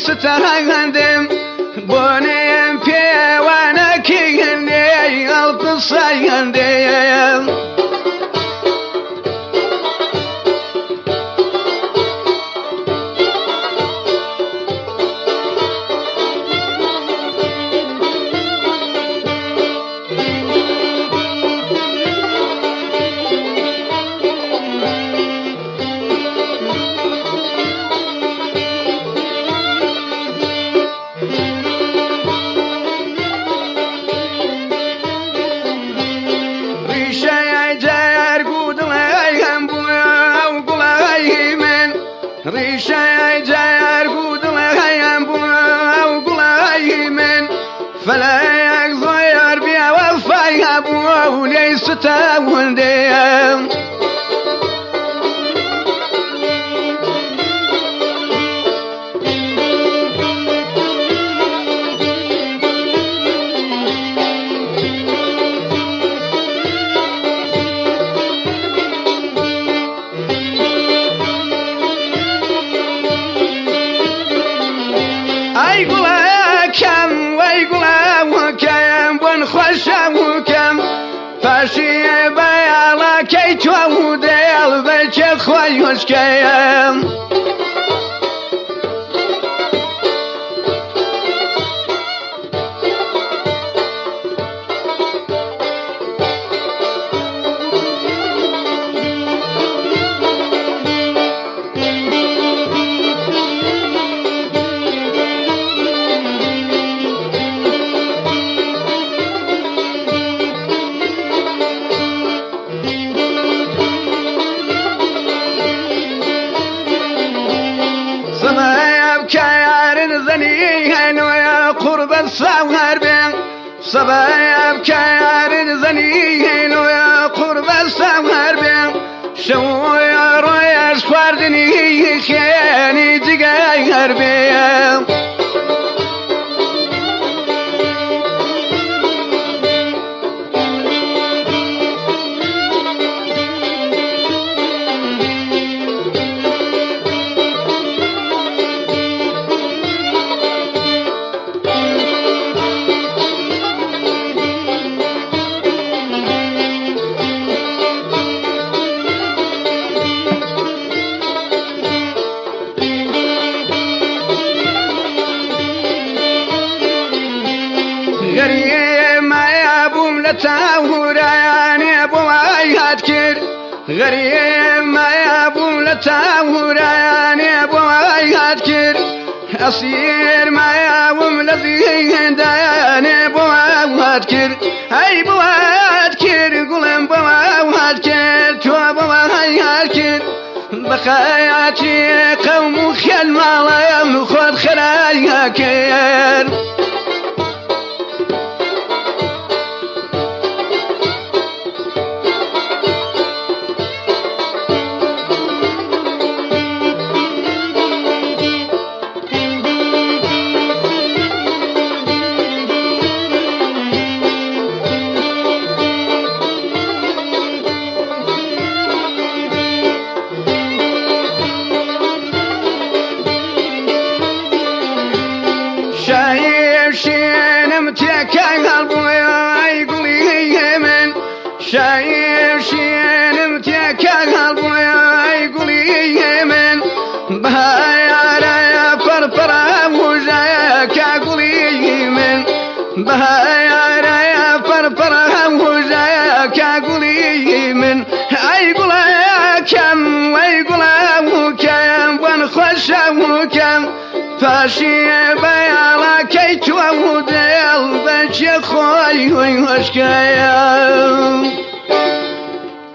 ستهندم بونیم پیوانکی هندی القصه هندیم ريشة جار قود لهيم بوا وقلاي من فلا يغير بيا وفايا بوا وليس تاول ديم ويقول بن خشوكم فاشي بيالا كي توديل بيت خويش كيم زنيهن ويا قرب السوهر بين صبايا بكيار زنيهن ويا قرب السوهر بين شو يا رويا شخواردني خياني جيغير بين غريب ما يابوم لتاوراني ابو ايهات كر غريب ما يابوم لتاوراني ابو ايهات كر اصير ما يابوم لذين داني ابو ايهات كر اي ابو ايهات كر قلم ابو ايهات كر تو ابو ايهات كر بخياتي قوم خيل ما يمخذ خلايا كر شايف شين متيكاي هالبويا يقولي من شايف شين متيكاي هالبويا يقولي من بهايا رايا فرفرا وجايك اقولي من بهايا رايا فرفرا وجايك اقولي من يقول كم ويقول كم ونخش وكم فاشي بيالا كي توديل بيت خوي وشكايا